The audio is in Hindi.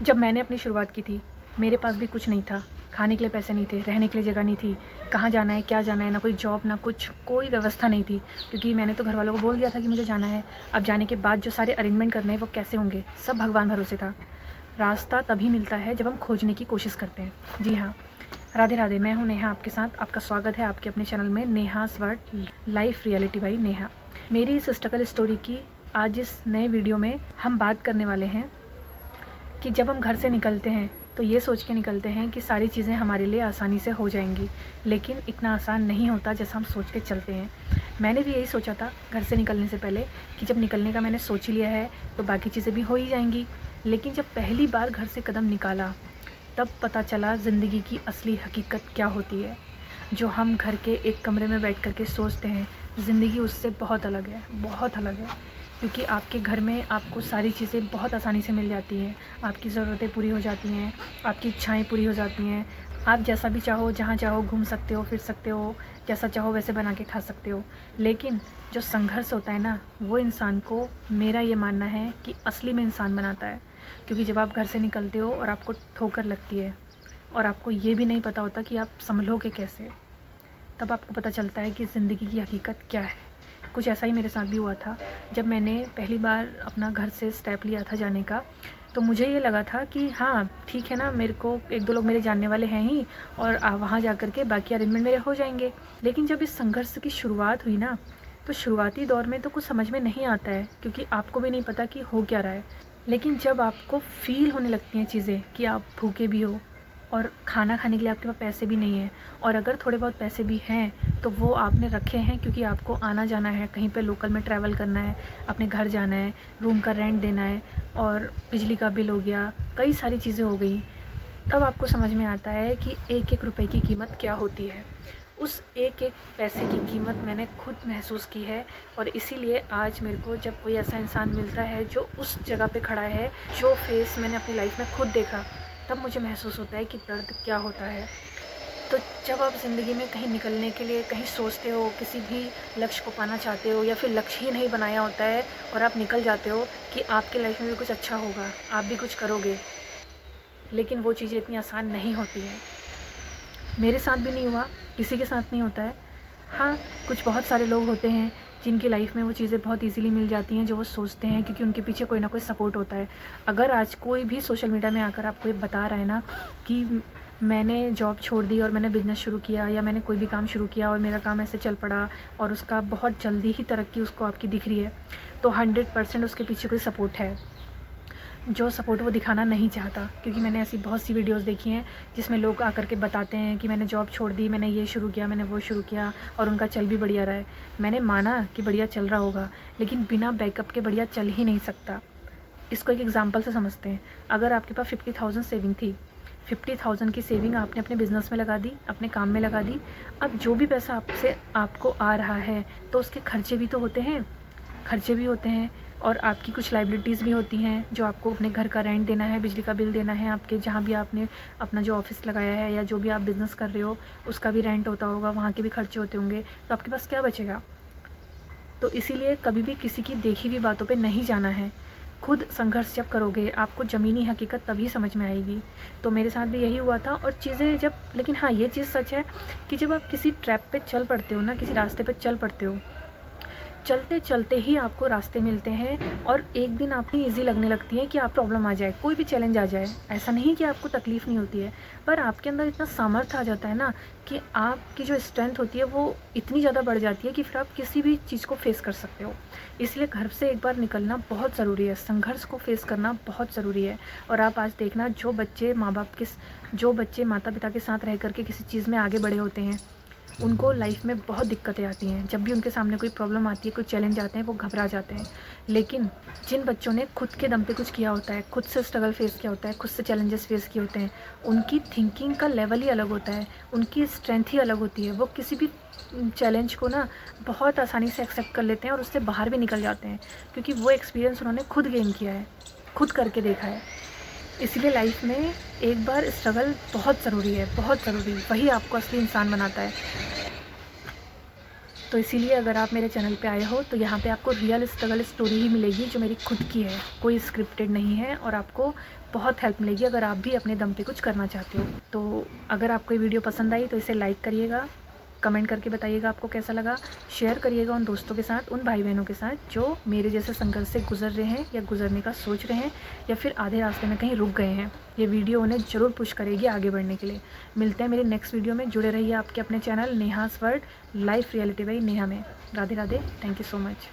जब मैंने अपनी शुरुआत की थी, मेरे पास भी कुछ नहीं था। खाने के लिए पैसे नहीं थे, रहने के लिए जगह नहीं थी, कहाँ जाना है, क्या जाना है, ना कोई जॉब, ना कुछ, कोई व्यवस्था नहीं थी, क्योंकि मैंने तो घरवालों को बोल दिया था कि मुझे जाना है। अब जाने के बाद जो सारे अरेंजमेंट करने हैं वो कैसे होंगे, सब भगवान भरोसे था। रास्ता तभी मिलता है जब हम खोजने की कोशिश करते हैं। जी हाँ, राधे राधे। मैं हूँ नेहा, आपके साथ। आपका स्वागत है आपके अपने चैनल में, Neha's world life reality by Neha. मेरी इस स्ट्रगल स्टोरी की आज इस नए वीडियो में हम बात करने वाले हैं कि जब हम घर से निकलते हैं तो ये सोच के निकलते हैं कि सारी चीज़ें हमारे लिए आसानी से हो जाएंगी, लेकिन इतना आसान नहीं होता जैसा हम सोच के चलते हैं। मैंने भी यही सोचा था घर से निकलने से पहले कि जब निकलने का मैंने सोच ही लिया है तो बाकी चीज़ें भी हो ही जाएंगी। लेकिन जब पहली बार घर से कदम निकाला तब पता चला ज़िंदगी की असली हकीकत क्या होती है। जो हम घर के एक कमरे में बैठ कर के सोचते हैं, ज़िंदगी उससे बहुत अलग है, बहुत अलग है। क्योंकि आपके घर में आपको सारी चीज़ें बहुत आसानी से मिल जाती हैं, आपकी ज़रूरतें पूरी हो जाती हैं, आपकी इच्छाएं पूरी हो जाती हैं। आप जैसा भी चाहो, जहाँ चाहो घूम सकते हो, फिर सकते हो, जैसा चाहो वैसे बना के खा सकते हो। लेकिन जो संघर्ष होता है ना, वो इंसान को, मेरा ये मानना है कि असली में इंसान बनाता है। क्योंकि जब आप घर से निकलते हो और आपको ठोकर लगती है और आपको ये भी नहीं पता होता कि आप संभलोगे कैसे, तब आपको पता चलता है कि ज़िंदगी की हकीकत क्या है। कुछ ऐसा ही मेरे साथ भी हुआ था। जब मैंने पहली बार अपना घर से स्टेप लिया था जाने का, तो मुझे ये लगा था कि हाँ ठीक है ना, मेरे को एक दो लोग मेरे जानने वाले हैं ही, और वहाँ जा कर के बाकी अरेंजमेंट मेरे हो जाएंगे। लेकिन जब इस संघर्ष की शुरुआत हुई ना, तो शुरुआती दौर में तो कुछ समझ में नहीं आता है, क्योंकि आपको भी नहीं पता कि हो क्या रहा है। लेकिन जब आपको फ़ील होने लगती हैं चीज़ें कि आप भूखे भी हो और खाना खाने के लिए आपके पास पैसे भी नहीं हैं, और अगर थोड़े बहुत पैसे भी हैं तो वो आपने रखे हैं क्योंकि आपको आना जाना है, कहीं पे लोकल में ट्रैवल करना है, अपने घर जाना है, रूम का रेंट देना है, और बिजली का बिल हो गया, कई सारी चीज़ें हो गई। तब आपको समझ में आता है कि एक एक रुपए की कीमत क्या होती है। उस एक एक पैसे की कीमत मैंने खुद महसूस की है, और इसीलिए आज मेरे को जब कोई ऐसा इंसान मिलता है जो उस जगह पे खड़ा है, जो फेस मैंने अपनी लाइफ में खुद देखा, तब मुझे महसूस होता है कि दर्द क्या होता है। तो जब आप ज़िंदगी में कहीं निकलने के लिए कहीं सोचते हो, किसी भी लक्ष्य को पाना चाहते हो, या फिर लक्ष्य ही नहीं बनाया होता है और आप निकल जाते हो कि आपके लाइफ में भी कुछ अच्छा होगा, आप भी कुछ करोगे, लेकिन वो चीज़ें इतनी आसान नहीं होती हैं। मेरे साथ भी नहीं हुआ, किसी के साथ नहीं होता है। हाँ, कुछ बहुत सारे लोग होते हैं जिनकी लाइफ में वो चीज़ें बहुत इजीली मिल जाती हैं जो वो सोचते हैं, क्योंकि उनके पीछे कोई ना कोई सपोर्ट होता है। अगर आज कोई भी सोशल मीडिया में आकर आपको ये बता रहा है ना कि मैंने जॉब छोड़ दी और मैंने बिज़नेस शुरू किया, या मैंने कोई भी काम शुरू किया और मेरा काम ऐसे चल पड़ा और उसका बहुत जल्दी ही तरक्की उसको आपकी दिख रही है, तो 100% उसके पीछे कोई सपोर्ट है, जो सपोर्ट वो दिखाना नहीं चाहता। क्योंकि मैंने ऐसी बहुत सी वीडियोस देखी हैं जिसमें लोग आकर के बताते हैं कि मैंने जॉब छोड़ दी, मैंने ये शुरू किया, मैंने वो शुरू किया, और उनका चल भी बढ़िया रहा है। मैंने माना कि बढ़िया चल रहा होगा, लेकिन बिना बैकअप के बढ़िया चल ही नहीं सकता। इसको एक एग्जांपल से समझते हैं। अगर आपके पास 50,000 सेविंग थी, 50,000 की सेविंग आपने अपने बिज़नेस में लगा दी, अपने काम में लगा दी। अब जो भी पैसा आपको आ रहा है, तो उसके खर्चे भी तो होते हैं, खर्चे भी होते हैं, और आपकी कुछ लाइबिलिटीज़ भी होती हैं, जो आपको अपने घर का रेंट देना है, बिजली का बिल देना है, आपके जहाँ भी आपने अपना जो ऑफिस लगाया है या जो भी आप बिज़नेस कर रहे हो उसका भी रेंट होता होगा, वहाँ के भी खर्चे होते होंगे। तो आपके पास क्या बचेगा? तो इसीलिए कभी भी किसी की देखी हुई बातों पे नहीं जाना है। खुद संघर्ष जब करोगे आपको ज़मीनी हकीकत तभी समझ में आएगी। तो मेरे साथ भी यही हुआ था, और चीज़ें जब, लेकिन हाँ ये चीज़ सच है कि जब आप किसी ट्रैप पे चल पड़ते हो ना, किसी रास्ते पे चल पड़ते हो, चलते चलते ही आपको रास्ते मिलते हैं, और एक दिन आपको ईज़ी लगने लगती है कि आप प्रॉब्लम आ जाए, कोई भी चैलेंज आ जाए। ऐसा नहीं कि आपको तकलीफ़ नहीं होती है, पर आपके अंदर इतना सामर्थ्य आ जाता है ना कि आपकी जो स्ट्रेंथ होती है वो इतनी ज़्यादा बढ़ जाती है कि फिर आप किसी भी चीज़ को फेस कर सकते हो। इसलिए घर से एक बार निकलना बहुत ज़रूरी है, संघर्ष को फेस करना बहुत ज़रूरी है। और आप आज देखना, जो बच्चे माता पिता के साथ रह करके किसी चीज़ में आगे बढ़े होते हैं, उनको लाइफ में बहुत दिक्कतें आती हैं। जब भी उनके सामने कोई प्रॉब्लम आती है, कोई चैलेंज आते हैं, वो घबरा जाते हैं। लेकिन जिन बच्चों ने खुद के दम पे कुछ किया होता है, खुद से स्ट्रगल फेस किया होता है, खुद से चैलेंजेस फेस किए होते हैं, उनकी थिंकिंग का लेवल ही अलग होता है, उनकी स्ट्रेंथ ही अलग होती है। वो किसी भी चैलेंज को ना बहुत आसानी से एक्सेप्ट कर लेते हैं और उससे बाहर भी निकल जाते हैं, क्योंकि वो एक्सपीरियंस उन्होंने खुद गेन किया है, खुद करके देखा है। इसीलिए लाइफ में एक बार स्ट्रगल बहुत ज़रूरी है, बहुत ज़रूरी। वही आपको असली इंसान बनाता है। तो इसीलिए अगर आप मेरे चैनल पे आए हो तो यहाँ पे आपको रियल स्ट्रगल स्टोरी ही मिलेगी जो मेरी खुद की है, कोई स्क्रिप्टेड नहीं है, और आपको बहुत हेल्प मिलेगी अगर आप भी अपने दम पे कुछ करना चाहते हो। तो अगर आपको ये वीडियो पसंद आई तो इसे लाइक करिएगा, कमेंट करके बताइएगा आपको कैसा लगा, शेयर करिएगा उन दोस्तों के साथ, उन भाई बहनों के साथ जो मेरे जैसे संघर्ष से गुजर रहे हैं या गुजरने का सोच रहे हैं या फिर आधे रास्ते में कहीं रुक गए हैं। ये वीडियो उन्हें ज़रूर पुश करेगी आगे बढ़ने के लिए। मिलते हैं मेरे नेक्स्ट वीडियो में, जुड़े रहिए आपके अपने channel Neha's world life reality by Neha में। Radhe Radhe, thank you so much.